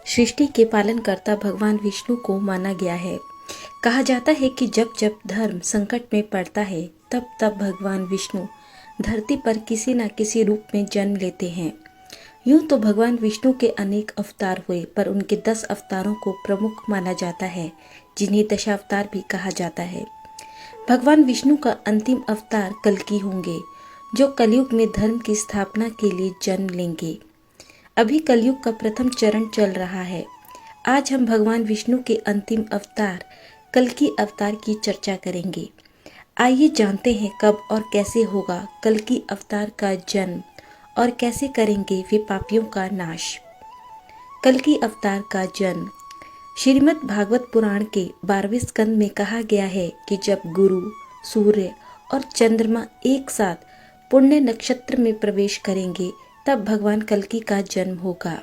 सृष्टि के पालनकर्ता भगवान विष्णु को माना गया है। कहा जाता है कि जब जब धर्म संकट में पड़ता है तब तब भगवान विष्णु धरती पर किसी न किसी रूप में जन्म लेते हैं। यूं तो भगवान विष्णु के अनेक अवतार हुए, पर उनके 10 अवतारों को प्रमुख माना जाता है, जिन्हें दशावतार भी कहा जाता है। भगवान विष्णु का अंतिम अवतार कल्कि होंगे, जो कलयुग में धर्म की स्थापना के लिए जन्म लेंगे। अभी कलयुग का प्रथम चरण चल रहा है। आज हम भगवान विष्णु के अंतिम अवतार कल्कि अवतार की चर्चा करेंगे। आइए जानते हैं कब और कैसे होगा कल्कि अवतार का जन्म और कैसे करेंगे वे पापियों का नाश। कल्कि अवतार का जन्म श्रीमद् भागवत पुराण के 12वें स्कंद में कहा गया है कि जब गुरु, सूर्य और चंद्रमा एक साथ पुण्य नक्षत्र में प्रवेश करेंगे तब भगवान कल्कि का जन्म होगा।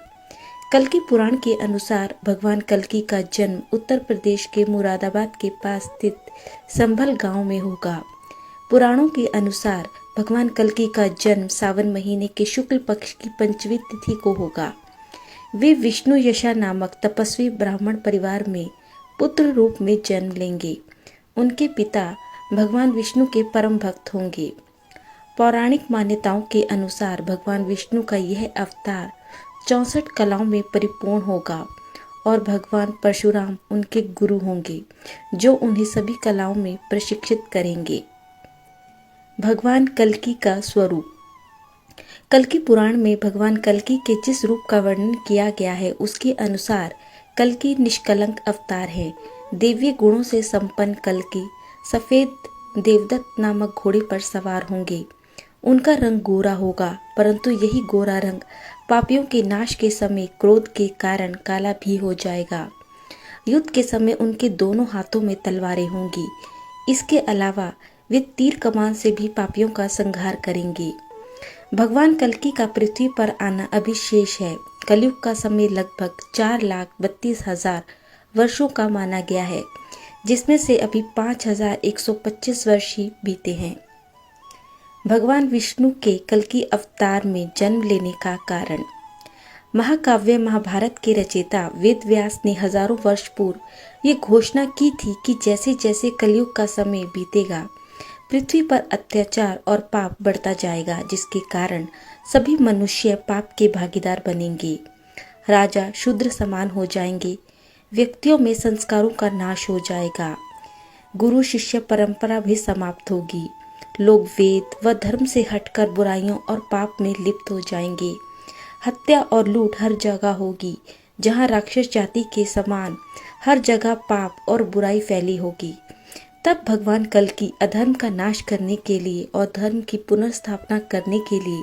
कल्कि पुराण के अनुसार भगवान कल्कि का जन्म उत्तर प्रदेश के मुरादाबाद के पास स्थित संभल गांव में होगा। पुराणों के अनुसार भगवान कल्कि का जन्म सावन महीने के शुक्ल पक्ष की पंचमी तिथि को होगा। वे विष्णु यशा नामक तपस्वी ब्राह्मण परिवार में पुत्र रूप में जन्म लेंगे। उनके पिता भगवान विष्णु के परम भक्त होंगे। पौराणिक मान्यताओं के अनुसार भगवान विष्णु का यह अवतार 64 कलाओं में परिपूर्ण होगा और भगवान परशुराम उनके गुरु होंगे, जो उन्हें सभी कलाओं में प्रशिक्षित करेंगे। भगवान कल्कि का स्वरूप। कल्कि पुराण में भगवान कल्कि के जिस रूप का वर्णन किया गया है उसके अनुसार कल्कि निष्कलंक अवतार है। दिव्य गुणों से संपन्न कल्कि सफेद देवदत्त नामक घोड़े पर सवार होंगे। उनका रंग गोरा होगा, परंतु यही गोरा रंग पापियों के नाश के समय क्रोध के कारण काला भी हो जाएगा। युद्ध के समय उनके दोनों हाथों में तलवारें होंगी। इसके अलावा वे तीर कमान से भी पापियों का संहार करेंगे। भगवान कल्कि का पृथ्वी पर आना अभी शेष है। कलयुग का समय लगभग 4,32,000 वर्षों का माना गया है, जिसमें से अभी 5,125 वर्ष ही बीते हैं। भगवान विष्णु के कल्कि अवतार में जन्म लेने का कारण। महाकाव्य महाभारत के रचयिता वेद व्यास ने हजारों वर्ष पूर्व ये घोषणा की थी कि जैसे जैसे कलयुग का समय बीतेगा पृथ्वी पर अत्याचार और पाप बढ़ता जाएगा, जिसके कारण सभी मनुष्य पाप के भागीदार बनेंगे। राजा शूद्र समान हो जाएंगे। व्यक्तियों में संस्कारों का नाश हो जाएगा। गुरु शिष्य परंपरा भी समाप्त होगी। लोग वेद व धर्म से हटकर बुराइयों और पाप में लिप्त हो जाएंगे। हत्या और लूट हर जगह होगी। जहाँ राक्षस जाति के समान हर जगह पाप और बुराई फैली होगी। तब भगवान कल्कि अधर्म का नाश करने के लिए और धर्म की पुनर्स्थापना करने के लिए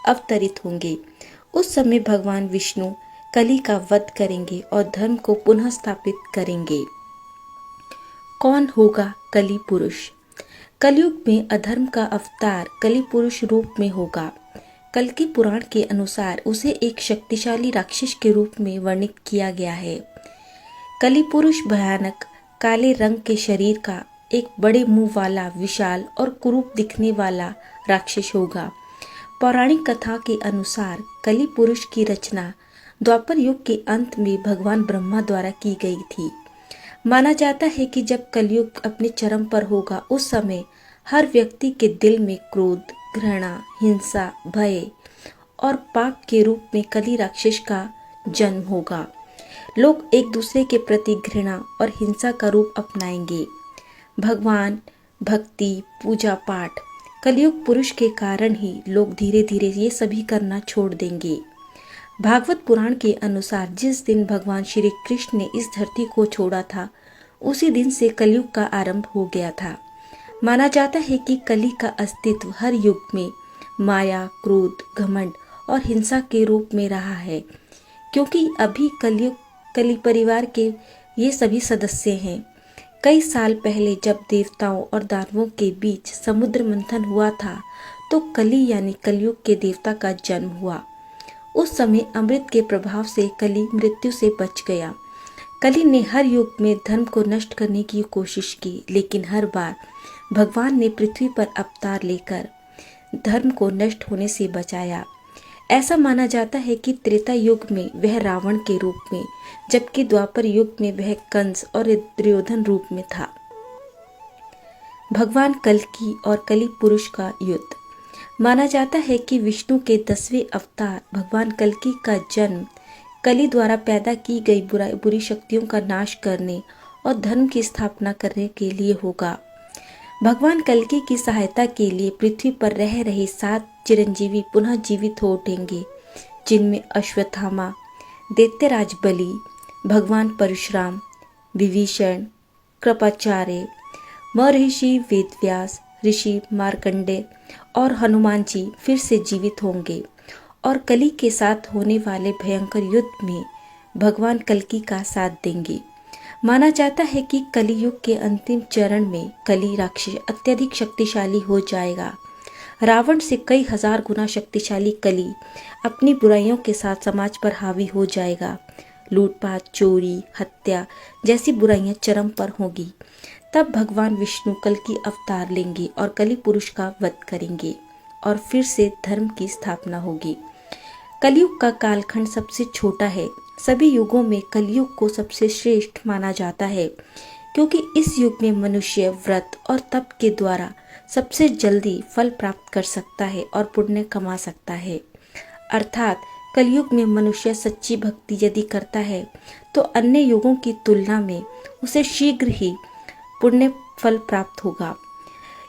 अवतरित होंगे। उस समय भगवान विष्णु कली का वध करेंगे और धर्म को पुनः स्थापित करेंगे। कौन होगा कली पुरुष? कलयुग में अधर्म का अवतार कली पुरुष रूप में होगा। कल्कि पुराण के अनुसार उसे एक शक्तिशाली राक्षस के रूप में वर्णित किया गया है। कली पुरुष भयानक काले रंग के शरीर का एक बड़े मुंह वाला विशाल और कुरूप दिखने वाला राक्षस होगा। पौराणिक कथा के अनुसार कली पुरुष की रचना द्वापर युग के अंत में भगवान ब्रह्मा द्वारा की गई थी। माना जाता है कि जब कलयुग अपने चरम पर होगा उस समय हर व्यक्ति के दिल में क्रोध, घृणा, हिंसा, भय और पाप के रूप में कली राक्षस का जन्म होगा। लोग एक दूसरे के प्रति घृणा और हिंसा का रूप अपनाएंगे। भगवान, भक्ति, पूजा पाठ, कलयुग पुरुष के कारण ही लोग धीरे धीरे ये सभी करना छोड़ देंगे। भागवत पुराण के अनुसार जिस दिन भगवान श्री कृष्ण ने इस धरती को छोड़ा था उसी दिन से कलयुग का आरंभ हो गया था। माना जाता है कि कली का अस्तित्व हर युग में माया, क्रोध, घमंड और हिंसा के रूप में रहा है, क्योंकि अभी कली परिवार के ये सभी सदस्य हैं। कई साल पहले जब देवताओं और दानवों के बीच समुद्र मंथन हुआ था तो कली यानी कलयुग के देवता का जन्म हुआ। उस समय अमृत के प्रभाव से कली मृत्यु से बच गया। कली ने हर युग में धर्म को नष्ट करने की कोशिश की, लेकिन हर बार भगवान ने पृथ्वी पर अवतार लेकर धर्म को नष्ट होने से बचाया। ऐसा माना जाता है कि त्रेता युग में वह रावण के रूप में, जबकि द्वापर युग में वह कंस और दुर्योधन रूप में था। भगवान कल्कि और कलि पुरुष का युद्ध। माना जाता है कि विष्णु के 10वें अवतार भगवान कल्कि का जन्म कलि द्वारा पैदा की गई बुरी शक्तियों का नाश करने और धर्म की स्थापना करने के लिए होगा। भगवान कल्कि की सहायता के लिए पृथ्वी पर रह रहे 7 चिरंजीवी पुनः जीवित हो उठेंगे, जिनमें अश्वत्थामा, दैत्यराज बलि, भगवान परशुराम, विभीषण, कृपाचार्य, महर्षि वेदव्यास, ऋषि मार्कंडेय और हनुमान जी फिर से जीवित होंगे और कलि के साथ होने वाले भयंकर युद्ध में भगवान कल्कि का साथ देंगे। माना जाता है कि कलियुग के अंतिम चरण में कलि राक्षस अत्यधिक शक्तिशाली हो जाएगा। रावण से कई हजार गुना शक्तिशाली कलि अपनी बुराइयों के साथ समाज पर हावी हो जाएगा। लूटपाट, चोरी, हत्या जैसी बुराइयां चरम पर होगी। तब भगवान विष्णु कल्कि अवतार लेंगे और कलि पुरुष का वध करेंगे और फिर से धर्म की स्थापना होगी। कलयुग का कालखंड सबसे छोटा है। सभी युगों में कलयुग को सबसे श्रेष्ठ माना जाता है, क्योंकि इस युग में मनुष्य व्रत और तप के द्वारा सबसे जल्दी फल प्राप्त कर सकता है और पुण्य कमा सकता है। अर्थात कलयुग में मनुष्य सच्ची भक्ति यदि करता है तो अन्य युगों की तुलना में उसे शीघ्र ही पुण्य फल प्राप्त होगा।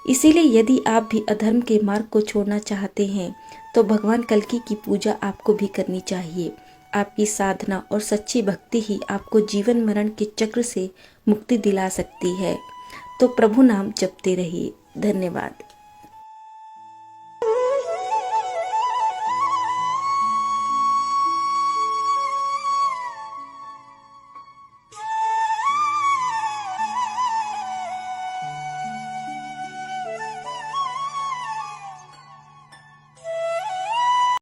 इसीलिए यदि आप भी अधर्म के मार्ग को छोड़ना चाहते हैं तो भगवान कल्कि की पूजा आपको भी करनी चाहिए। आपकी साधना और सच्ची भक्ति ही आपको जीवन मरण के चक्र से मुक्ति दिला सकती है। तो प्रभु नाम जपते रहिए। धन्यवाद।